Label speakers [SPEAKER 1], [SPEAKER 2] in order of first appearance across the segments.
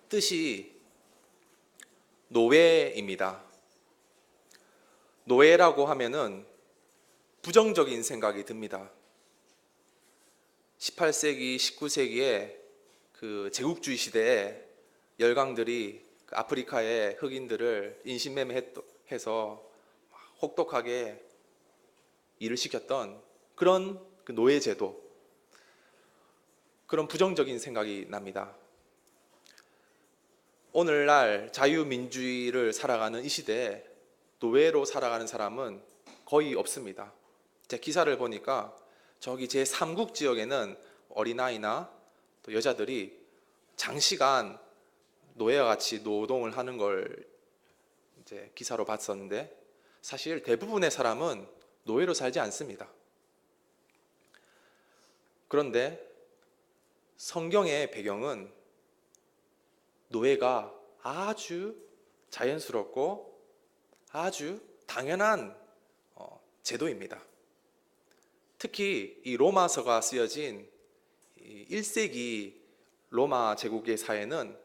[SPEAKER 1] 뜻이 노예입니다. 노예라고 하면은 부정적인 생각이 듭니다. 18세기, 19세기에 그 제국주의 시대에 열강들이 아프리카의 흑인들을 인신매매해서 혹독하게 일을 시켰던 그런 그 노예제도, 그런 부정적인 생각이 납니다. 오늘날 자유민주주의를 살아가는 이 시대에 노예로 살아가는 사람은 거의 없습니다. 제 기사를 보니까 저기 제3국 지역에는 어린아이나 또 여자들이 장시간 노예와 같이 노동을 하는 걸 이제 기사로 봤었는데, 사실 대부분의 사람은 노예로 살지 않습니다. 그런데 성경의 배경은 노예가 아주 자연스럽고 아주 당연한 제도입니다. 특히 이 로마서가 쓰여진 1세기 로마 제국의 사회는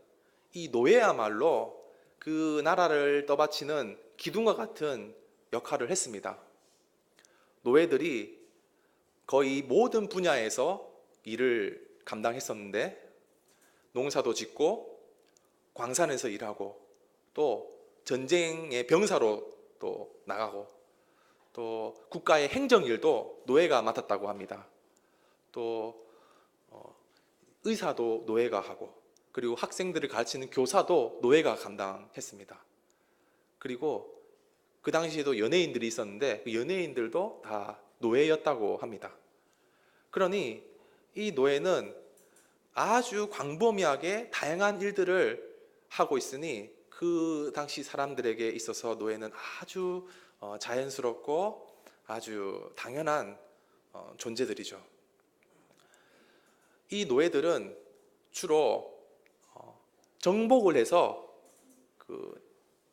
[SPEAKER 1] 이 노예야말로 그 나라를 떠받치는 기둥과 같은 역할을 했습니다. 노예들이 거의 모든 분야에서 일을 감당했었는데, 농사도 짓고 광산에서 일하고 또 전쟁의 병사로 또 나가고 또 국가의 행정일도 노예가 맡았다고 합니다. 또 의사도 노예가 하고, 그리고 학생들을 가르치는 교사도 노예가 감당했습니다. 그리고 그 당시에도 연예인들이 있었는데 그 연예인들도 다 노예였다고 합니다. 그러니 이 노예는 아주 광범위하게 다양한 일들을 하고 있으니 그 당시 사람들에게 있어서 노예는 아주 자연스럽고 아주 당연한 존재들이죠. 이 노예들은 주로 정복을 해서 그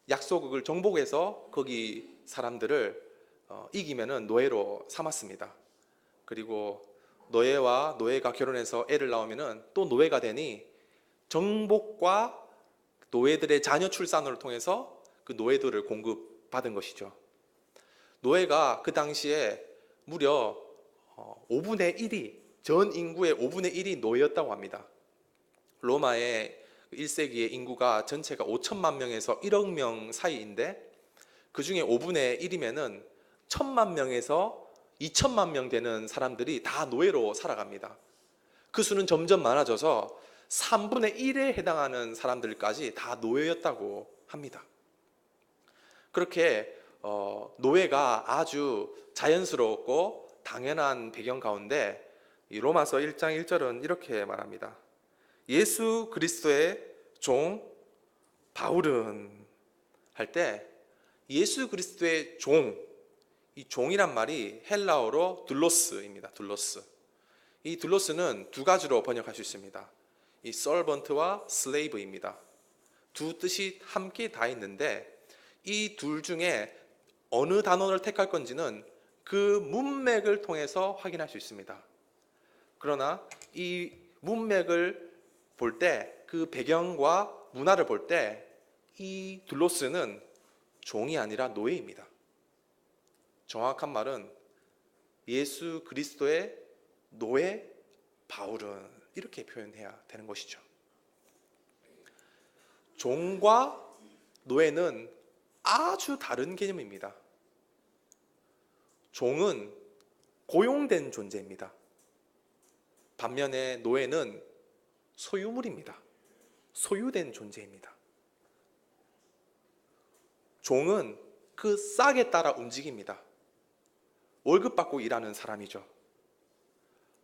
[SPEAKER 1] 약소국을 정복해서 거기 사람들을 이기면은 노예로 삼았습니다. 그리고 노예가 결혼해서 애를 낳으면은 또 노예가 되니 정복과 노예들의 자녀 출산을 통해서 그 노예들을 공급받은 것이죠. 노예가 그 당시에 무려 5분의 1이, 전 인구의 5분의 1이 노예였다고 합니다. 로마의 1세기의 인구가 전체가 5천만 명에서 1억 명 사이인데, 그 중에 5분의 1이면은 1천만 명에서 2천만 명 되는 사람들이 다 노예로 살아갑니다. 그 수는 점점 많아져서 3분의 1에 해당하는 사람들까지 다 노예였다고 합니다. 그렇게 노예가 아주 자연스럽고 당연한 배경 가운데 이 로마서 1장 1절은 이렇게 말합니다. 예수 그리스도의 종 바울은 할 때 예수 그리스도의 종, 이 종이란 말이 헬라어로 둘로스입니다. 둘로스. 이 둘로스는 두 가지로 번역할 수 있습니다. 이 servant와 slave입니다. 두 뜻이 함께 다 있는데 이 둘 중에 어느 단어를 택할 건지는 그 문맥을 통해서 확인할 수 있습니다. 그러나 이 문맥을 볼 때, 그 배경과 문화를 볼 때 이 둘로스는 종이 아니라 노예입니다. 정확한 말은 예수 그리스도의 노예 바울은 이렇게 표현해야 되는 것이죠. 종과 노예는 아주 다른 개념입니다. 종은 고용된 존재입니다. 반면에 노예는 소유물입니다. 소유된 존재입니다. 종은 그 싹에 따라 움직입니다. 월급 받고 일하는 사람이죠.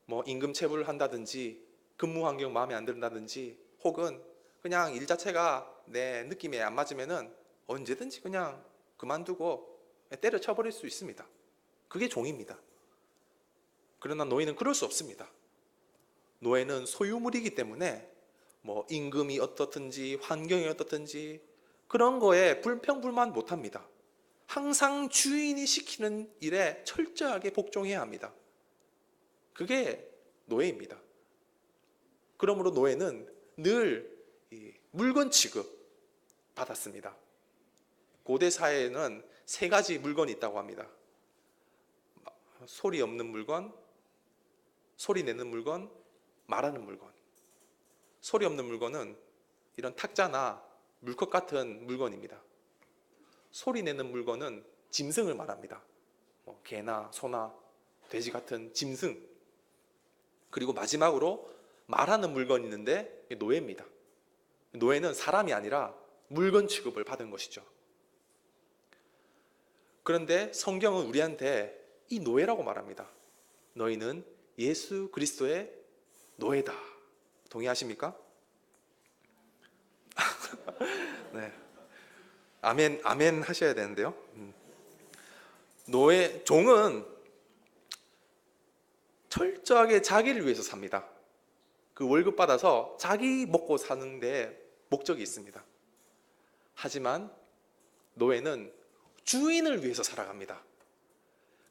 [SPEAKER 1] 뭐 임금 체불을 한다든지 근무 환경 마음에 안 든다든지 혹은 그냥 일 자체가 내 느낌에 안 맞으면은 언제든지 그냥 그만두고 때려쳐버릴 수 있습니다. 그게 종입니다. 그러나 노예는 그럴 수 없습니다. 노예는 소유물이기 때문에 뭐 임금이 어떻든지 환경이 어떻든지 그런 거에 불평불만 못합니다. 항상 주인이 시키는 일에 철저하게 복종해야 합니다. 그게 노예입니다. 그러므로 노예는 늘 이 물건 취급 받았습니다. 고대 사회에는 세 가지 물건이 있다고 합니다. 소리 없는 물건, 소리 내는 물건, 말하는 물건. 소리 없는 물건은 이런 탁자나 물컵 같은 물건입니다. 소리 내는 물건은 짐승을 말합니다. 개나 소나 돼지 같은 짐승. 그리고 마지막으로 말하는 물건이 있는데 노예입니다. 노예는 사람이 아니라 물건 취급을 받은 것이죠. 그런데 성경은 우리한테 이 노예라고 말합니다. 너희는 예수 그리스도의 노예다. 동의하십니까? 네. 아멘, 아멘 하셔야 되는데요. 노예, 종은 철저하게 자기를 위해서 삽니다. 그 월급 받아서 자기 먹고 사는데 목적이 있습니다. 하지만 노예는 주인을 위해서 살아갑니다.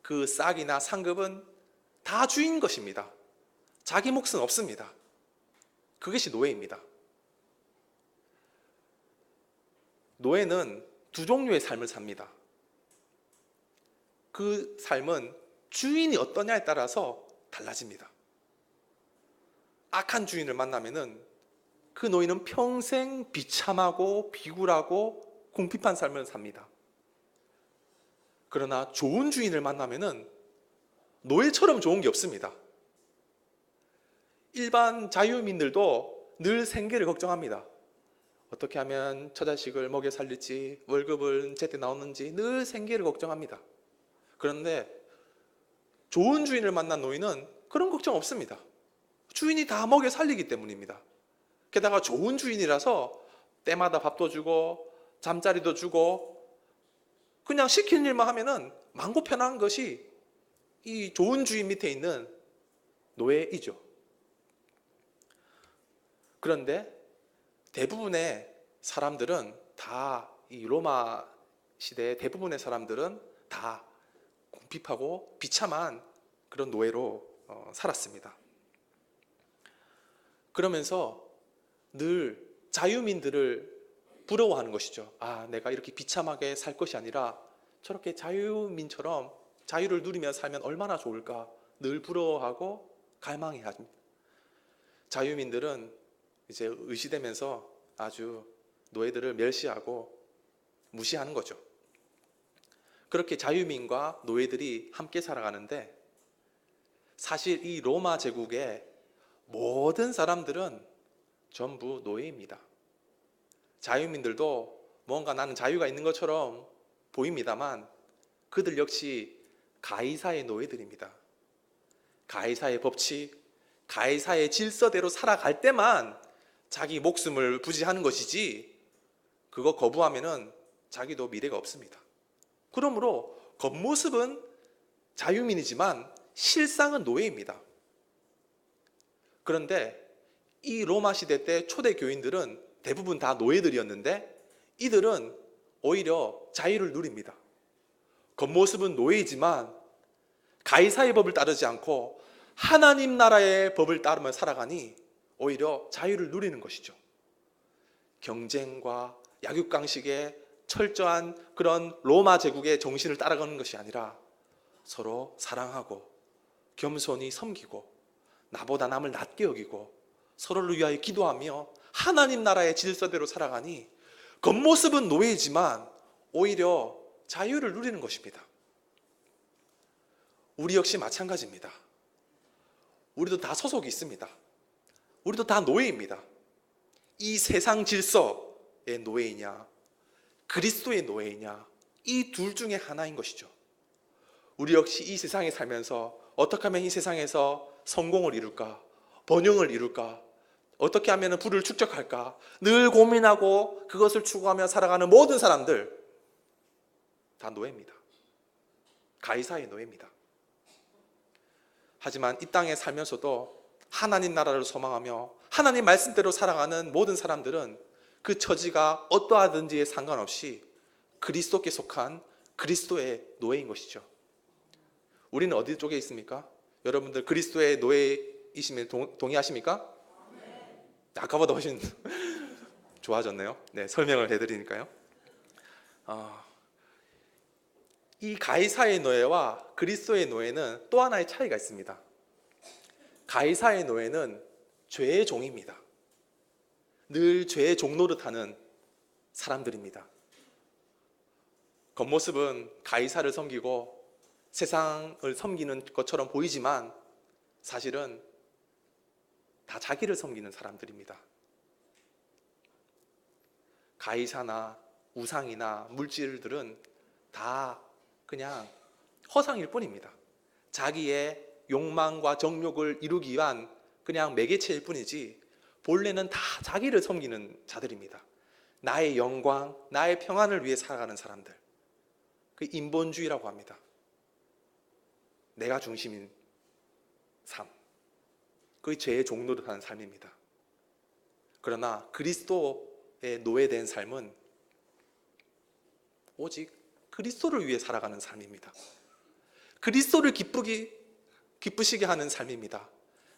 [SPEAKER 1] 그 싹이나 상급은 다 주인 것입니다. 자기 몫은 없습니다. 그것이 노예입니다. 노예는 두 종류의 삶을 삽니다. 그 삶은 주인이 어떠냐에 따라서 달라집니다. 악한 주인을 만나면은 그 노예는 평생 비참하고 비굴하고 궁핍한 삶을 삽니다. 그러나 좋은 주인을 만나면은 노예처럼 좋은 게 없습니다. 일반 자유민들도 늘 생계를 걱정합니다. 어떻게 하면 처자식을 먹여 살릴지, 월급을 제때 나오는지 늘 생계를 걱정합니다. 그런데 좋은 주인을 만난 노예는 그런 걱정 없습니다. 주인이 다 먹여 살리기 때문입니다. 게다가 좋은 주인이라서 때마다 밥도 주고 잠자리도 주고 그냥 시키는 일만 하면은 마음고 편한 것이 이 좋은 주인 밑에 있는 노예이죠. 그런데 대부분의 사람들은 다 이 로마 시대의 대부분의 사람들은 다 궁핍하고 비참한 그런 노예로 살았습니다. 그러면서 늘 자유민들을 부러워하는 것이죠. 아, 내가 이렇게 비참하게 살 것이 아니라 저렇게 자유민처럼 자유를 누리며 살면 얼마나 좋을까 늘 부러워하고 갈망해 합니다. 자유민들은 이제 의시되면서 아주 노예들을 멸시하고 무시하는 거죠. 그렇게 자유민과 노예들이 함께 살아가는데 사실 이 로마 제국의 모든 사람들은 전부 노예입니다. 자유민들도 뭔가 나는 자유가 있는 것처럼 보입니다만 그들 역시 가이사의 노예들입니다. 가이사의 법칙, 가이사의 질서대로 살아갈 때만 자기 목숨을 부지하는 것이지 그거 거부하면은 자기도 미래가 없습니다. 그러므로 겉모습은 자유민이지만 실상은 노예입니다. 그런데 이 로마 시대 때 초대 교인들은 대부분 다 노예들이었는데 이들은 오히려 자유를 누립니다. 겉모습은 노예이지만 가이사의 법을 따르지 않고 하나님 나라의 법을 따르며 살아가니 오히려 자유를 누리는 것이죠. 경쟁과 약육강식의 철저한 그런 로마 제국의 정신을 따라가는 것이 아니라 서로 사랑하고 겸손히 섬기고 나보다 남을 낮게 여기고 서로를 위하여 기도하며 하나님 나라의 질서대로 살아가니 겉모습은 노예이지만 오히려 자유를 누리는 것입니다. 우리 역시 마찬가지입니다. 우리도 다 소속이 있습니다. 우리도 다 노예입니다. 이 세상 질서의 노예이냐 그리스도의 노예이냐 이 둘 중에 하나인 것이죠. 우리 역시 이 세상에 살면서 어떻게 하면 이 세상에서 성공을 이룰까, 번영을 이룰까, 어떻게 하면 부를 축적할까 늘 고민하고 그것을 추구하며 살아가는 모든 사람들 다 노예입니다. 가이사의 노예입니다. 하지만 이 땅에 살면서도 하나님 나라를 소망하며 하나님 말씀대로 살아가는 모든 사람들은 그 처지가 어떠하든지에 상관없이 그리스도께 속한 그리스도의 노예인 것이죠. 우리는 어디 쪽에 있습니까? 여러분들 그리스도의 노예이시면 동의하십니까? 아까보다 훨씬 좋아졌네요. 네, 설명을 해드리니까요. 이 가이사의 노예와 그리스도의 노예는 또 하나의 차이가 있습니다. 가이사의 노예는 죄의 종입니다. 늘 죄의 종 노릇하는 사람들입니다. 겉모습은 가이사를 섬기고 세상을 섬기는 것처럼 보이지만 사실은 다 자기를 섬기는 사람들입니다. 가이사나 우상이나 물질들은 다 그냥 허상일 뿐입니다. 자기의 욕망과 정욕을 이루기 위한 그냥 매개체일 뿐이지 본래는 다 자기를 섬기는 자들입니다. 나의 영광, 나의 평안을 위해 살아가는 사람들. 그 인본주의라고 합니다. 내가 중심인 삶. 그게 죄의 종노릇하는 삶입니다. 그러나 그리스도의 노예된 삶은 오직 그리스도를 위해 살아가는 삶입니다. 그리스도를 기쁘시게 하는 삶입니다.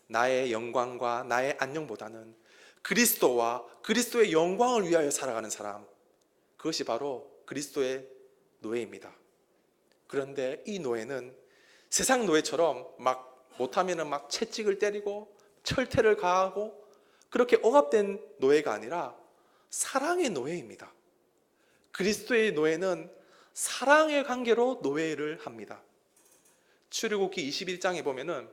[SPEAKER 1] 나의 영광과 나의 안녕보다는 그리스도와 그리스도의 영광을 위하여 살아가는 사람, 그것이 바로 그리스도의 노예입니다. 그런데 이 노예는 세상 노예처럼 막 못하면 막 채찍을 때리고 철퇴를 가하고 그렇게 억압된 노예가 아니라 사랑의 노예입니다. 그리스도의 노예는 사랑의 관계로 노예를 합니다. 출애굽기 21장에 보면은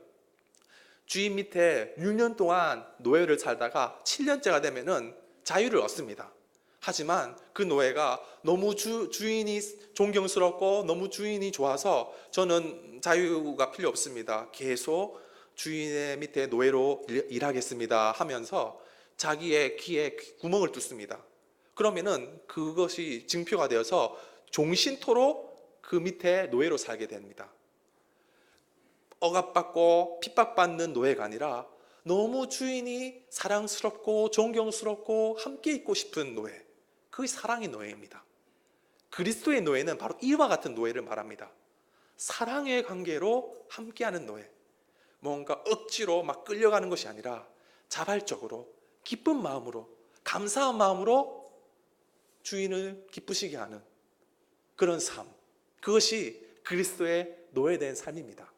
[SPEAKER 1] 주인 밑에 6년 동안 노예를 살다가 7년째가 되면은 자유를 얻습니다. 하지만 그 노예가 너무 주인이 존경스럽고 너무 주인이 좋아서 저는 자유가 필요 없습니다. 계속 주인의 밑에 노예로 일하겠습니다 하면서 자기의 귀에 구멍을 뚫습니다. 그러면은 그것이 증표가 되어서 종신토록 그 밑에 노예로 살게 됩니다. 억압받고 핍박받는 노예가 아니라 너무 주인이 사랑스럽고 존경스럽고 함께 있고 싶은 노예, 그게 사랑의 노예입니다. 그리스도의 노예는 바로 이와 같은 노예를 말합니다. 사랑의 관계로 함께하는 노예, 뭔가 억지로 막 끌려가는 것이 아니라 자발적으로 기쁜 마음으로 감사한 마음으로 주인을 기쁘시게 하는 그런 삶, 그것이 그리스도의 노예된 삶입니다.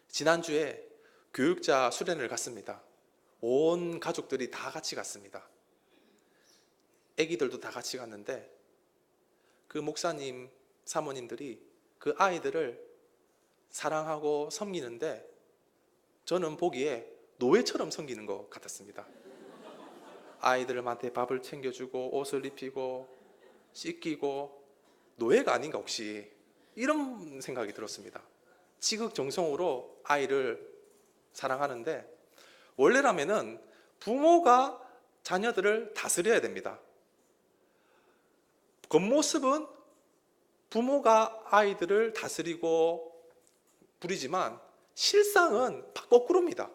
[SPEAKER 1] 지난주에 교육자 수련회를 갔습니다. 온 가족들이 다 같이 갔습니다. 아기들도 다 같이 갔는데 그 목사님, 사모님들이 그 아이들을 사랑하고 섬기는데 저는 보기에 노예처럼 섬기는 것 같았습니다. 아이들한테 밥을 챙겨주고 옷을 입히고 씻기고 노예가 아닌가 혹시, 이런 생각이 들었습니다. 지극정성으로 아이를 사랑하는데 원래라면은 부모가 자녀들을 다스려야 됩니다. 겉모습은 부모가 아이들을 다스리고 부리지만 실상은 거꾸로입니다.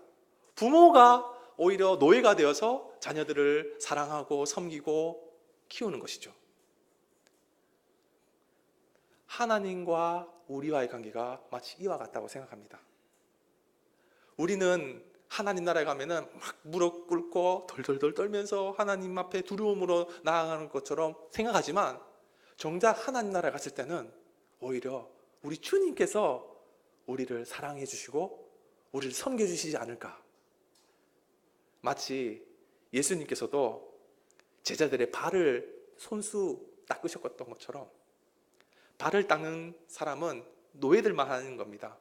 [SPEAKER 1] 부모가 오히려 노예가 되어서 자녀들을 사랑하고 섬기고 키우는 것이죠. 하나님과 우리와의 관계가 마치 이와 같다고 생각합니다. 우리는 하나님 나라에 가면은 막 무릎 꿇고 덜덜덜 떨면서 하나님 앞에 두려움으로 나아가는 것처럼 생각하지만 정작 하나님 나라에 갔을 때는 오히려 우리 주님께서 우리를 사랑해 주시고 우리를 섬겨 주시지 않을까. 마치 예수님께서도 제자들의 발을 손수 닦으셨던 것처럼 발을 닦는 사람은 노예들만 하는 겁니다.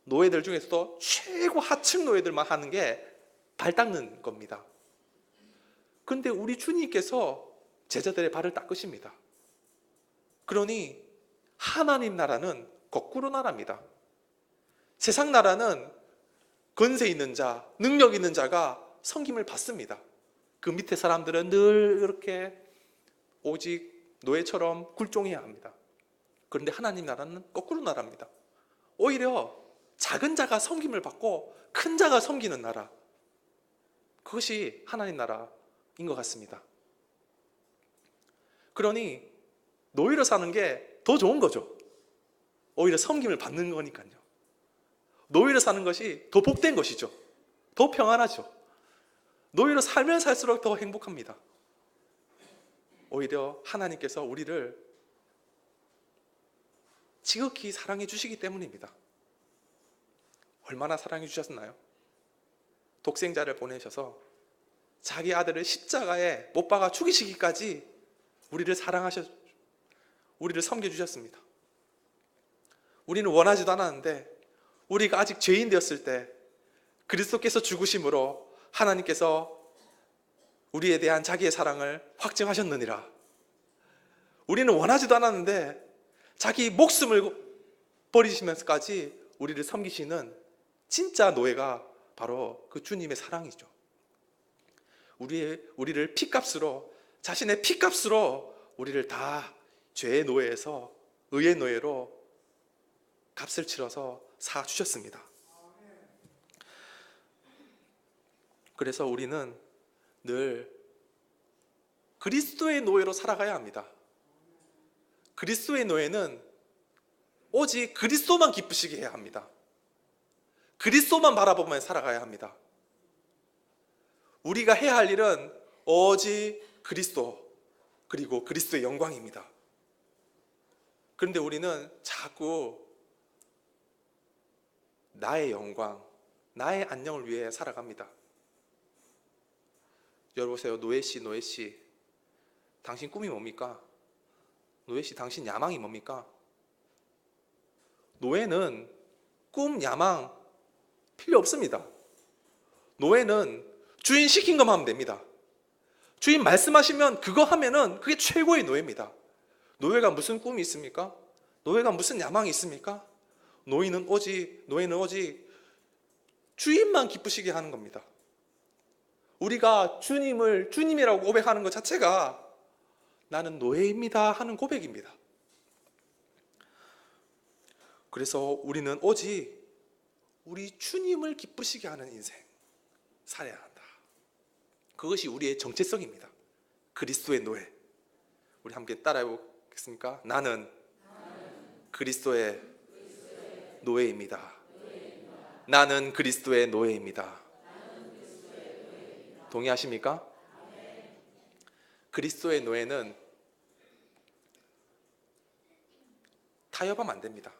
[SPEAKER 1] 노예들 중에서도 최고 하층 노예들만 하는 게 발 닦는 겁니다. 그런데 우리 주님께서 제자들의 발을 닦으십니다. 그러니 하나님 나라는 거꾸로 나라입니다. 세상 나라는 권세 있는 자, 능력 있는 자가 섬김을 받습니다. 그 밑에 사람들은 늘 이렇게 오직 노예처럼 굴종해야 합니다. 그런데 하나님 나라는 거꾸로 나라입니다. 오히려 작은 자가 섬김을 받고 큰 자가 섬기는 나라, 그것이 하나님 나라인 것 같습니다. 그러니 노예로 사는 게 더 좋은 거죠. 오히려 섬김을 받는 거니까요. 노예로 사는 것이 더 복된 것이죠. 더 평안하죠. 노예로 살면 살수록 더 행복합니다. 오히려 하나님께서 우리를 지극히 사랑해 주시기 때문입니다. 얼마나 사랑해 주셨나요? 독생자를 보내셔서 자기 아들을 십자가에 못 박아 죽이시기까지 우리를 우리를 섬겨주셨습니다. 우리는 원하지도 않았는데 우리가 아직 죄인 되었을 때 그리스도께서 죽으심으로 하나님께서 우리에 대한 자기의 사랑을 확증하셨느니라. 우리는 원하지도 않았는데 자기 목숨을 버리시면서까지 우리를 섬기시는 진짜 노예가 바로 그 주님의 사랑이죠. 우리를 피값으로, 자신의 피값으로 우리를 다 죄의 노예에서 의의 노예로 값을 치러서 사주셨습니다. 그래서 우리는 늘 그리스도의 노예로 살아가야 합니다. 그리스도의 노예는 오직 그리스도만 기쁘시게 해야 합니다. 그리스도만 바라보며 살아가야 합니다. 우리가 해야 할 일은 오직 그리스도, 그리고 그리스도의 영광입니다. 그런데 우리는 자꾸 나의 영광, 나의 안녕을 위해 살아갑니다. 여러보세요. 노예씨, 당신 꿈이 뭡니까? 노예씨, 당신 야망이 뭡니까? 노예는 꿈, 야망 필요 없습니다. 노예는 주인 시킨 것만 하면 됩니다. 주인 말씀하시면 그거 하면은 그게 최고의 노예입니다. 노예가 무슨 꿈이 있습니까? 노예가 무슨 야망이 있습니까? 노예는 오직 주인만 기쁘시게 하는 겁니다. 우리가 주님을 주님이라고 고백하는 것 자체가 나는 노예입니다 하는 고백입니다. 그래서 우리는 오직 우리 주님을 기쁘시게 하는 인생 살아야 한다. 그것이 우리의 정체성입니다. 그리스도의 노예. 우리 함께 따라해 보겠습니까? 나는 그리스도의 노예입니다. 나는 그리스도의 노예입니다. 동의하십니까? 그리스도의 노예는 타협하면 안 됩니다.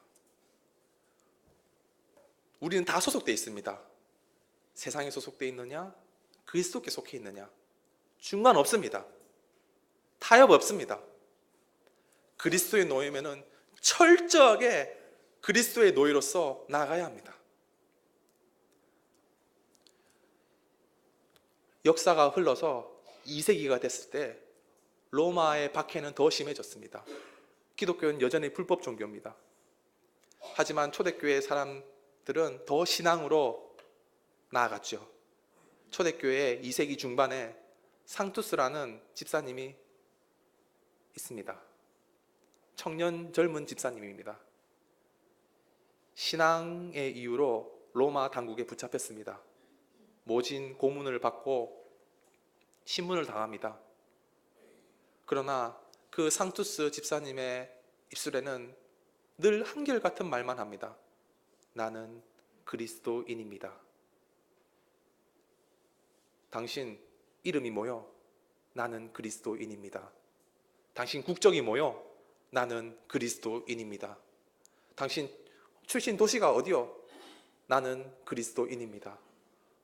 [SPEAKER 1] 우리는 다 소속되어 있습니다. 세상에 소속되어 있느냐, 그리스도께 속해 있느냐, 중간 없습니다. 타협 없습니다. 그리스도의 노예면은 철저하게 그리스도의 노예로서 나아가야 합니다. 역사가 흘러서 2세기가 됐을 때 로마의 박해는 더 심해졌습니다. 기독교는 여전히 불법 종교입니다. 하지만 초대교회 사람들은 더 신앙으로 나아갔죠. 초대교회 2세기 중반에 상투스라는 집사님이 있습니다. 청년 젊은 집사님입니다. 신앙의 이유로 로마 당국에 붙잡혔습니다. 모진 고문을 받고 신문을 당합니다. 그러나 그 상투스 집사님의 입술에는 늘 한결같은 말만 합니다. 나는 그리스도인입니다. 당신 이름이 뭐요? 나는 그리스도인입니다. 당신 국적이 뭐요? 나는 그리스도인입니다. 당신 출신 도시가 어디요? 나는 그리스도인입니다.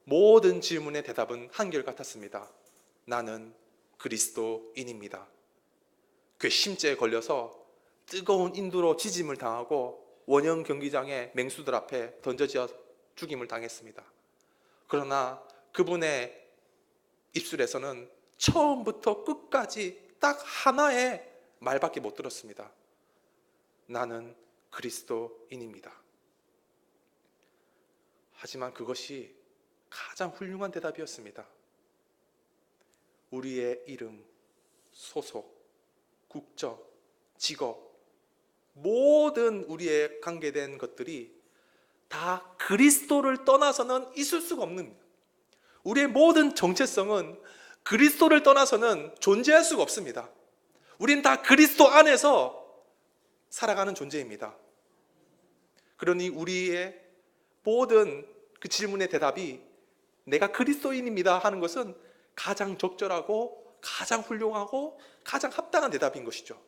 [SPEAKER 1] 모든 질문의 대답은 한결같았습니다. 나는 그리스도인입니다. 괘씸죄에 걸려서 뜨거운 인두로 지짐을 당하고 원형 경기장의 맹수들 앞에 던져져 죽임을 당했습니다. 그러나 그분의 입술에서는 처음부터 끝까지 딱 하나의 말밖에 못 들었습니다. 나는 그리스도인입니다. 하지만 그것이 가장 훌륭한 대답이었습니다. 우리의 이름, 소속, 국적, 직업, 모든 우리의 관계된 것들이 다 그리스도를 떠나서는 있을 수가 없는, 우리의 모든 정체성은 그리스도를 떠나서는 존재할 수가 없습니다. 우린 다 그리스도 안에서 살아가는 존재입니다. 그러니 우리의 모든 그 질문의 대답이 내가 그리스도인입니다 하는 것은 가장 적절하고 가장 훌륭하고 가장 합당한 대답인 것이죠.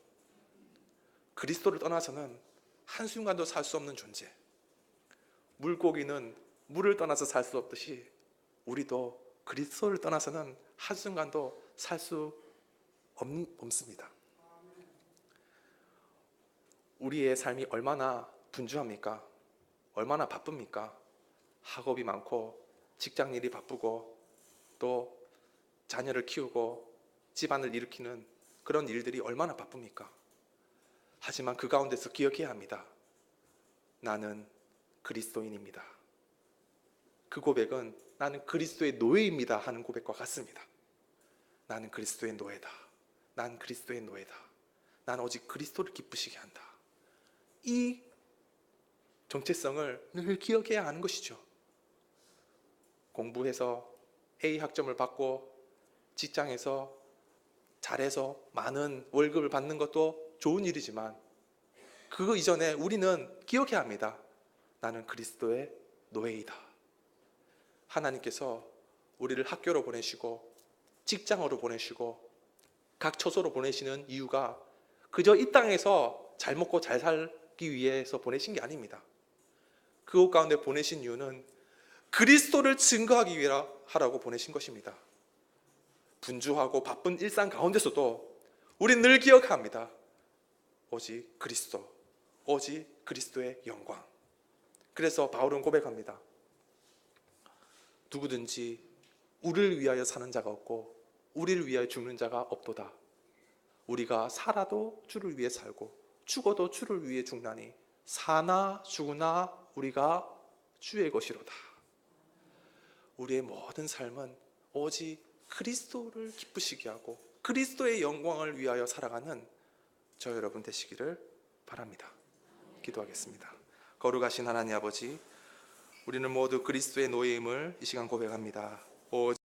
[SPEAKER 1] 그리스도를 떠나서는 한순간도 살 수 없는 존재. 물고기는 물을 떠나서 살 수 없듯이 우리도 그리스도를 떠나서는 한순간도 살 수 없습니다. 우리의 삶이 얼마나 분주합니까? 얼마나 바쁩니까? 학업이 많고 직장 일이 바쁘고 또 자녀를 키우고 집안을 일으키는 그런 일들이 얼마나 바쁩니까? 하지만 그 가운데서 기억해야 합니다. 나는 그리스도인입니다. 그 고백은 나는 그리스도의 노예입니다 하는 고백과 같습니다. 나는 그리스도의 노예다. 난 그리스도의 노예다. 난 오직 그리스도를 기쁘시게 한다. 이 정체성을 늘 기억해야 하는 것이죠. 공부해서 A 학점을 받고 직장에서 잘해서 많은 월급을 받는 것도 좋은 일이지만 그거 이전에 우리는 기억해야 합니다. 나는 그리스도의 노예이다. 하나님께서 우리를 학교로 보내시고 직장으로 보내시고 각 처소로 보내시는 이유가 그저 이 땅에서 잘 먹고 잘 살기 위해서 보내신 게 아닙니다. 그곳 가운데 보내신 이유는 그리스도를 증거하기 위하라고 보내신 것입니다. 분주하고 바쁜 일상 가운데서도 우리는 늘 기억합니다. 오직 그리스도, 오직 그리스도의 영광. 그래서 바울은 고백합니다. 누구든지 우리를 위하여 사는 자가 없고 우리를 위하여 죽는 자가 없도다. 우리가 살아도 주를 위해 살고 죽어도 주를 위해 죽나니 사나 죽으나 우리가 주의 것이로다. 우리의 모든 삶은 오직 그리스도를 기쁘시게 하고 그리스도의 영광을 위하여 살아가는 저 여러분 되시기를 바랍니다. 기도하겠습니다. 거룩하신 하나님 아버지, 우리는 모두 그리스도의 노예임을 이 시간 고백합니다.